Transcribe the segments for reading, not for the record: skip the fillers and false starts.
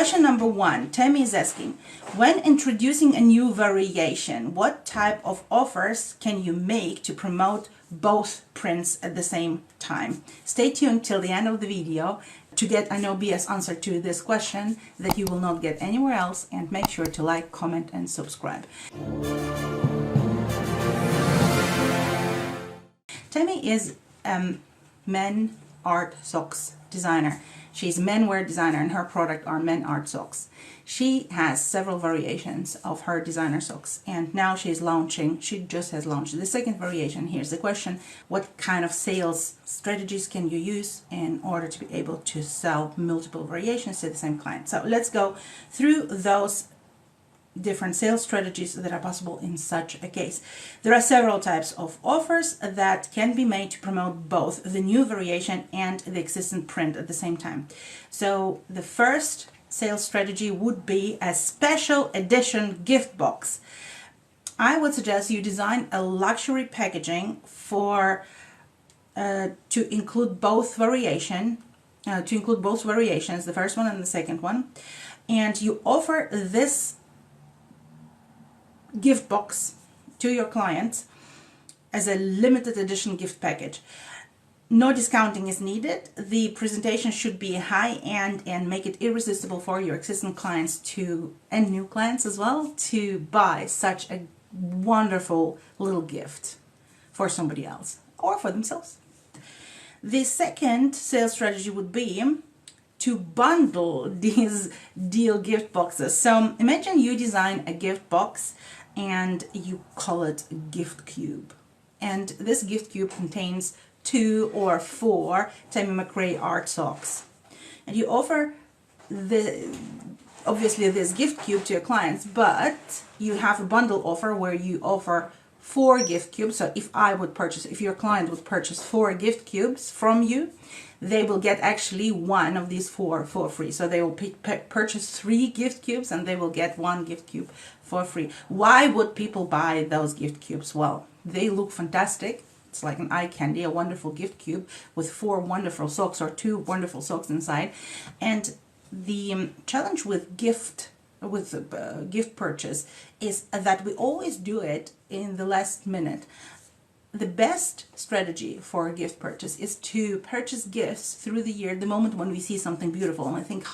question number 1, Tammy is asking, when introducing a new variation, what type of offers can you make to promote both prints at the same time? Stay tuned till the end of the video to get a no BS answer to this question that you will not get anywhere else, and make sure to like, comment and subscribe. Tammy is men art socks designer. She's a menwear designer and her product are men art socks. She has several variations of her designer socks, and now she just has launched the second variation. Here's the question: what kind of sales strategies can you use in order to be able to sell multiple variations to the same client? So let's go through those different sales strategies that are possible in such a case. There are several types of offers that can be made to promote both the new variation and the existing print at the same time. So the first sales strategy would be a special edition gift box. I would suggest you design a luxury packaging for to include both variations, the first one and the second one, and you offer this gift box to your clients as a limited edition gift package. No discounting is needed. The presentation should be high-end and make it irresistible for your existing clients and new clients as well to buy such a wonderful little gift for somebody else or for themselves. The second sales strategy would be to bundle these deal gift boxes. So imagine you design a gift box and you call it gift cube, and this gift cube contains 2 or 4 Tammy McRae art socks, and you offer obviously this gift cube to your clients, but you have a bundle offer where you offer 4 gift cubes. So if your client would purchase 4 gift cubes from you, they will get actually 1 of these 4 for free. So they will purchase 3 gift cubes and they will get 1 gift cube for free. Why would people buy those gift cubes? Well, they look fantastic. It's like an eye candy, a wonderful gift cube with 4 wonderful socks or 2 wonderful socks inside. And the challenge with gift purchase is that we always do it in the last minute. The best strategy for a gift purchase is to purchase gifts through the year, the moment when we see something beautiful and I think,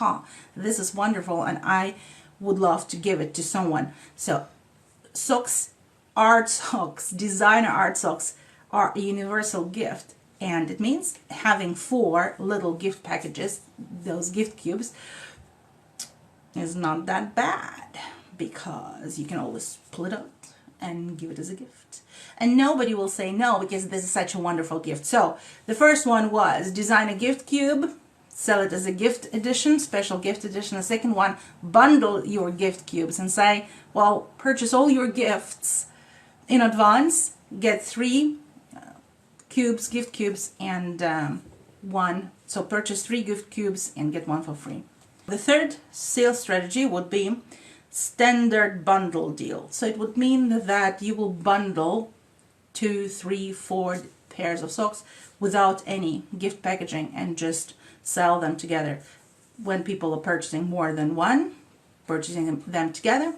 this is wonderful and I would love to give it to someone. So socks, art socks, designer art socks are a universal gift, and it means having 4 little gift packages, those gift cubes, is not that bad, because you can always split it and give it as a gift. And nobody will say no, because this is such a wonderful gift. So the first one was design a gift cube, sell it as a gift edition, special gift edition. The second one, bundle your gift cubes and say, well, purchase all your gifts in advance, get 3 gift cubes and 1. So purchase 3 gift cubes and get 1 for free. The third sales strategy would be standard bundle deal. So it would mean that you will bundle 2, 3, 4 pairs of socks without any gift packaging and just sell them together. When people are purchasing more than one, purchasing them together,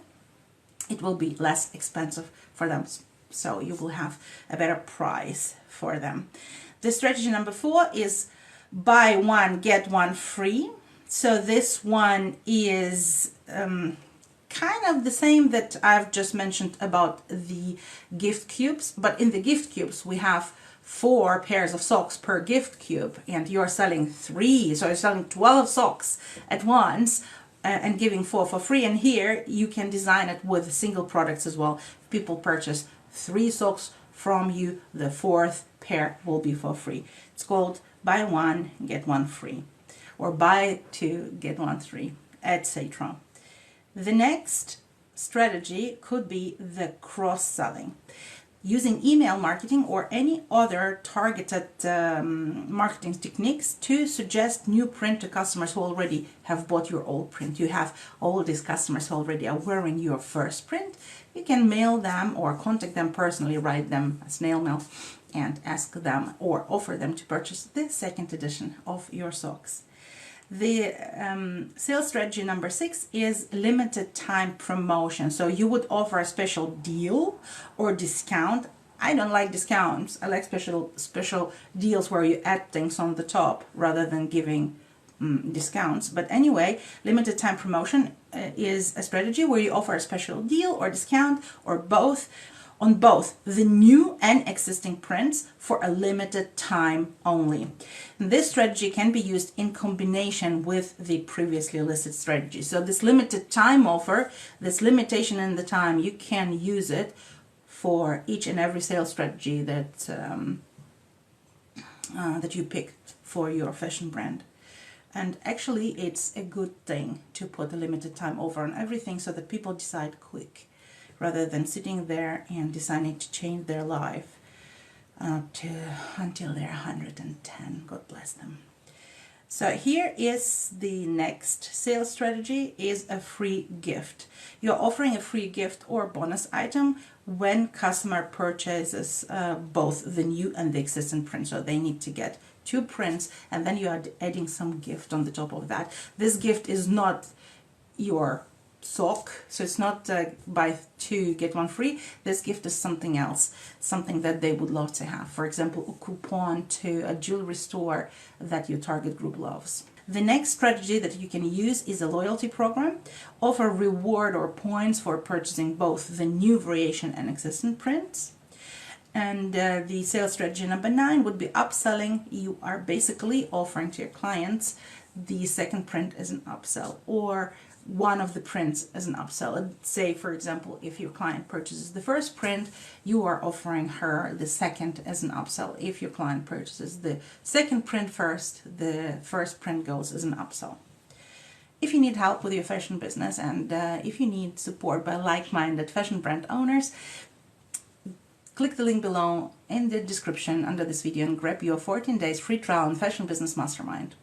it will be less expensive for them. So you will have a better price for them. The strategy number 4 is buy 1, get 1 free. So this one is kind of the same that I've just mentioned about the gift cubes, but in the gift cubes we have 4 pairs of socks per gift cube, and you're selling 3, so you're selling 12 socks at once and giving 4 for free. And here you can design it with single products as well. If people purchase 3 socks from you, the 4th pair will be for free. It's called buy 1 get 1 free, or buy 2 get 1 free, etc. The next strategy could be the cross-selling. Using email marketing or any other targeted marketing techniques to suggest new print to customers who already have bought your old print. You have all these customers who already are wearing your first print. You can mail them or contact them personally, write them a snail mail and ask them or offer them to purchase the second edition of your socks. The sales strategy number 6 is limited time promotion. So you would offer a special deal or discount. I don't like discounts. I like special deals where you add things on the top rather than giving discounts. But anyway, limited time promotion is a strategy where you offer a special deal or discount or both on both the new and existing prints for a limited time only. This strategy can be used in combination with the previously listed strategy. So this limited time offer, this limitation in the time, you can use it for each and every sales strategy that that you picked for your fashion brand. And actually, it's a good thing to put a limited time offer on everything so that people decide quick, rather than sitting there and deciding to change their life until they're 110. God bless them. So here is the next sales strategy, is a free gift. You're offering a free gift or bonus item when customer purchases both the new and the existing print. So they need to get 2 prints, and then you are adding some gift on the top of that. This gift is not your sock, so it's not buy 2 get 1 free. This gift is something else, something that they would love to have. For example, a coupon to a jewelry store that your target group loves. The next strategy that you can use is a loyalty program. Offer reward or points for purchasing both the new variation and existing prints. And the sales strategy number 9 would be upselling. You are basically offering to your clients the second print as an upsell, or one of the prints as an upsell. Say, for example, if your client purchases the first print, you are offering her the second as an upsell. If your client purchases the second print first, the first print goes as an upsell. If you need help with your fashion business, and if you need support by like-minded fashion brand owners, click the link below in the description under this video and grab your 14 days free trial on Fashion Business Mastermind.